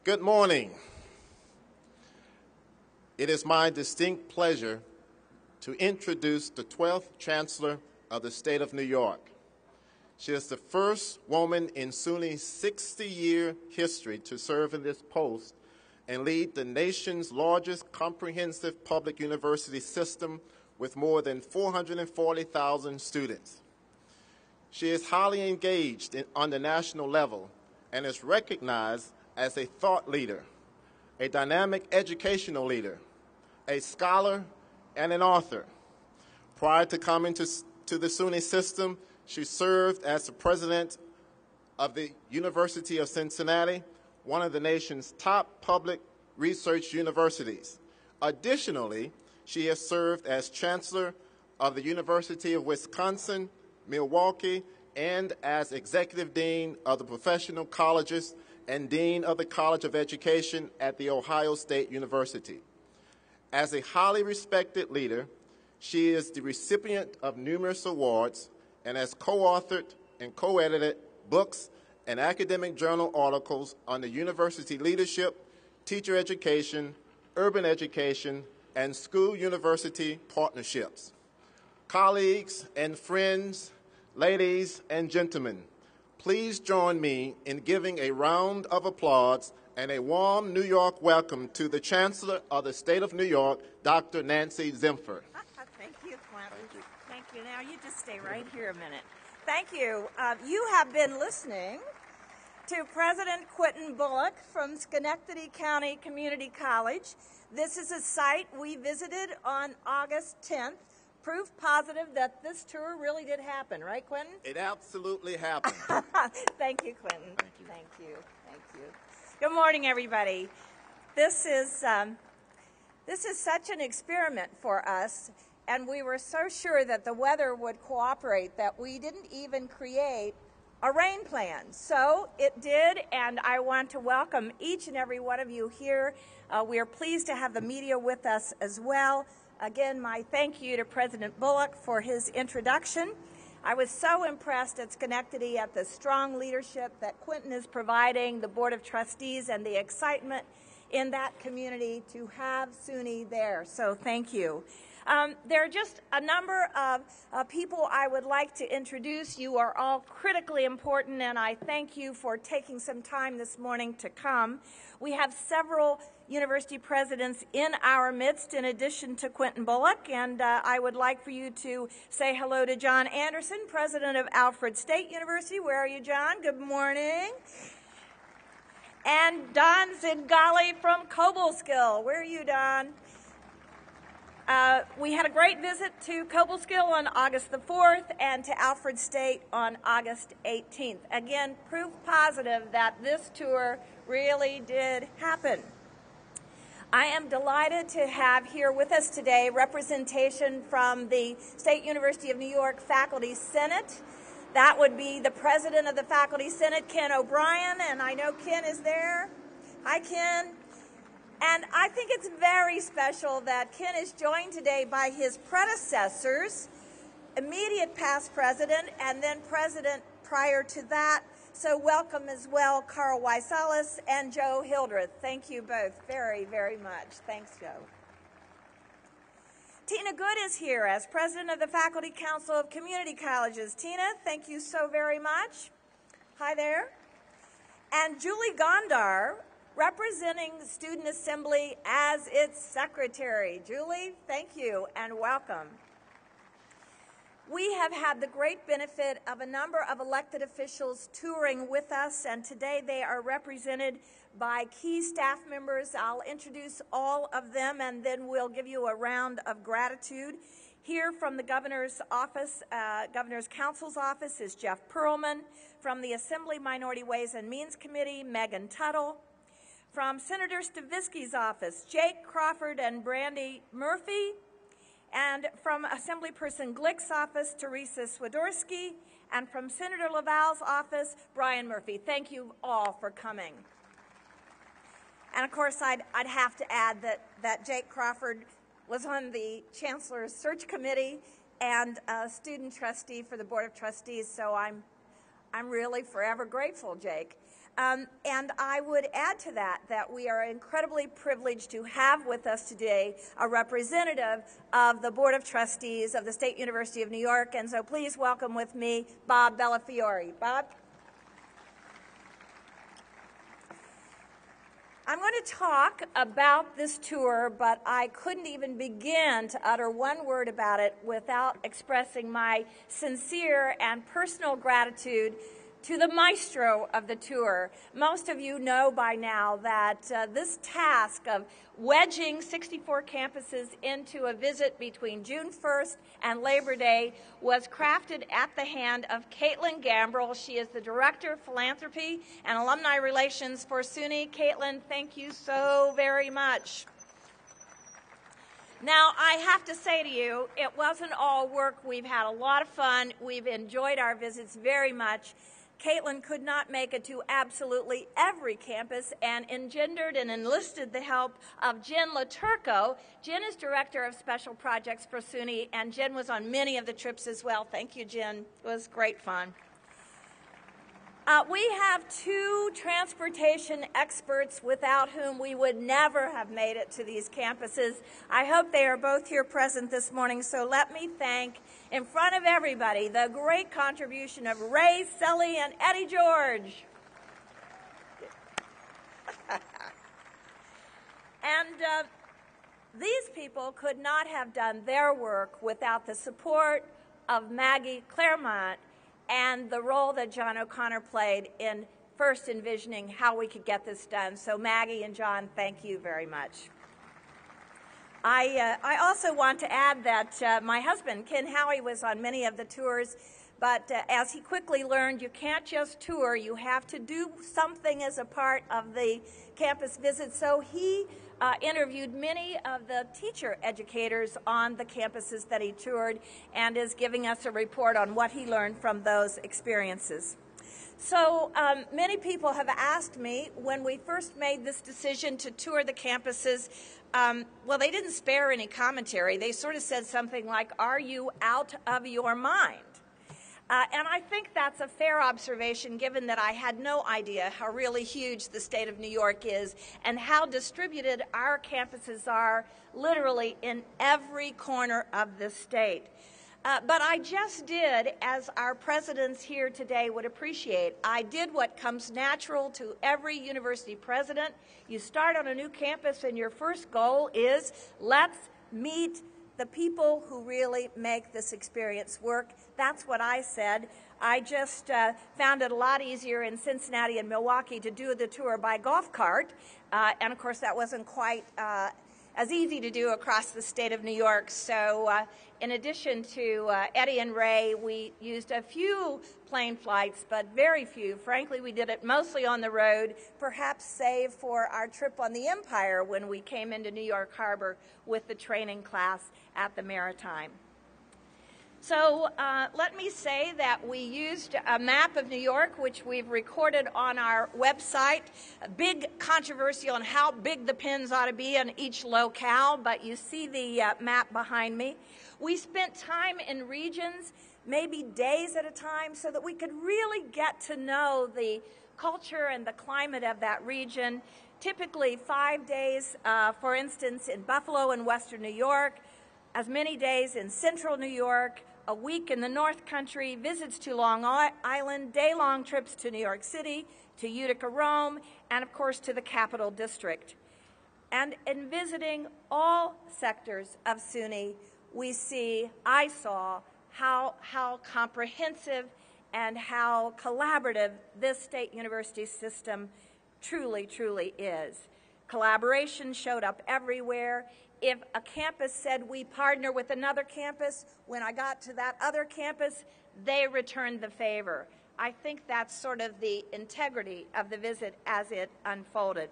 Good morning. It is my distinct pleasure to introduce the 12th Chancellor of the State of New York. She is the first woman in SUNY's 60-year history to serve in this post and lead the nation's largest comprehensive public university system with more than 440,000 students. She is highly engaged on the national level and is recognized as a thought leader, a dynamic educational leader, a scholar, and an author. Prior to coming to the SUNY system, she served as the president of the University of Cincinnati, one of the nation's top public research universities. Additionally, she has served as chancellor of the University of Wisconsin, Milwaukee, and as executive dean of the professional colleges and dean of the College of Education at The Ohio State University. As a highly respected leader, she is the recipient of numerous awards and has co-authored and co-edited books and academic journal articles on the university leadership, teacher education, urban education, and school-university partnerships. Colleagues and friends, ladies and gentlemen, please join me in giving a round of applause and a warm New York welcome to the Chancellor of the State of New York, Dr. Nancy Zimpher. Thank you, Quentin. Thank you. Now, you just stay right here a minute. Thank you. You have been listening to President Quentin Bullock from Schenectady County Community College. This is a site we visited on August 10th. Proof positive that this tour really did happen, right, Quentin? It absolutely happened. Thank you, Quentin. Thank you. Thank you. Good morning, everybody. This is such an experiment for us, and we were so sure that the weather would cooperate that we didn't even create a rain plan. So it did, and I want to welcome each and every one of you here. We are pleased to have the media with us as well. Again, my thank you to President Bullock for his introduction. I was so impressed at Schenectady at the strong leadership that Quentin is providing, the Board of Trustees, and the excitement in that community to have SUNY there. So thank you. There are just a number of people I would like to introduce. You are all critically important, and I thank you for taking some time this morning to come. We have several university presidents in our midst in addition to Quentin Bullock, and I would like for you to say hello to John Anderson, president of Alfred State University. Where are you, John? Good morning. And Don Zingali from Cobleskill. Where are you, Don? We had a great visit to Cobleskill on August the 4th and to Alfred State on August 18th. Again, proof positive that this tour really did happen. I am delighted to have here with us today representation from the State University of New York Faculty Senate. That would be the president of the Faculty Senate, Ken O'Brien, and I know Ken is there. Hi, Ken. And I think it's very special that Ken is joined today by his predecessors, immediate past president, and then president prior to that. So welcome as well, Carl Weisalis and Joe Hildreth. Thank you both very, very much. Thanks, Joe. Tina Good is here as president of the Faculty Council of Community Colleges. Tina, thank you so very much. Hi there. And Julie Gondar, representing the Student Assembly as its secretary. Julie, thank you and welcome. We have had the great benefit of a number of elected officials touring with us, and today they are represented by key staff members. I'll introduce all of them, and then we'll give you a round of gratitude. Here from the Governor's office, Governor's Counsel's office is Jeff Pearlman. From the Assembly Minority Ways and Means Committee, Megan Tuttle. From Senator Stavisky's office, Jake Crawford and Brandy Murphy. And from Assemblyperson Glick's office, Teresa Swiderski. And from Senator Lavalle's office, Brian Murphy. Thank you all for coming. And of course, I'd have to add that Jake Crawford was on the Chancellor's Search Committee and a student trustee for the Board of Trustees, so I'm really forever grateful, Jake. And I would add to that we are incredibly privileged to have with us today a representative of the Board of Trustees of the State University of New York. And so please welcome with me Bob Bellafiore. Bob? I'm going to talk about this tour, but I couldn't even begin to utter one word about it without expressing my sincere and personal gratitude to the maestro of the tour. Most of you know by now that this task of wedging 64 campuses into a visit between June 1st and Labor Day was crafted at the hand of Caitlin Gambrell. She is the Director of Philanthropy and Alumni Relations for SUNY. Caitlin, thank you so very much. Now, I have to say to you, it wasn't all work. We've had a lot of fun. We've enjoyed our visits very much. Caitlin could not make it to absolutely every campus and engendered and enlisted the help of Jen LaTurco. Jen is Director of Special Projects for SUNY, and Jen was on many of the trips as well. Thank you, Jen. It was great fun. We have two transportation experts without whom we would never have made it to these campuses. I hope they are both here present this morning, so let me thank, in front of everybody, the great contribution of Ray, Sully, and Eddie George. And these people could not have done their work without the support of Maggie Claremont and the role that John O'Connor played in first envisioning how we could get this done. So Maggie and John, thank you very much. I also want to add that my husband, Ken Howie, was on many of the tours, but as he quickly learned, you can't just tour, you have to do something as a part of the campus visit. So he interviewed many of the teacher educators on the campuses that he toured and is giving us a report on what he learned from those experiences. So many people have asked me when we first made this decision to tour the campuses, well, they didn't spare any commentary. They sort of said something like, "Are you out of your mind?" And I think that's a fair observation, given that I had no idea how really huge the state of New York is and how distributed our campuses are literally in every corner of the state. But I just did, as our presidents here today would appreciate, I did what comes natural to every university president. You start on a new campus and your first goal is, let's meet the people who really make this experience work. That's what I said. I just found it a lot easier in Cincinnati and Milwaukee to do the tour by golf cart. And of course, that wasn't quite as easy to do across the state of New York. So in addition to Eddie and Ray, we used a few plane flights, but very few. Frankly, we did it mostly on the road, perhaps save for our trip on the Empire when we came into New York Harbor with the training class at the Maritime. So let me say that we used a map of New York, which we've recorded on our website. A big controversy on how big the pins ought to be in each locale, but you see the map behind me. We spent time in regions, maybe days at a time, so that we could really get to know the culture and the climate of that region. Typically 5 days, for instance, in Buffalo and Western New York, as many days in Central New York, a week in the North Country, visits to Long Island, day-long trips to New York City, to Utica, Rome, and of course to the Capital District. And in visiting all sectors of SUNY, I saw how comprehensive and how collaborative this state university system truly, truly is. Collaboration showed up everywhere. If a campus said we partner with another campus, when I got to that other campus, they returned the favor. I think that's sort of the integrity of the visit as it unfolded.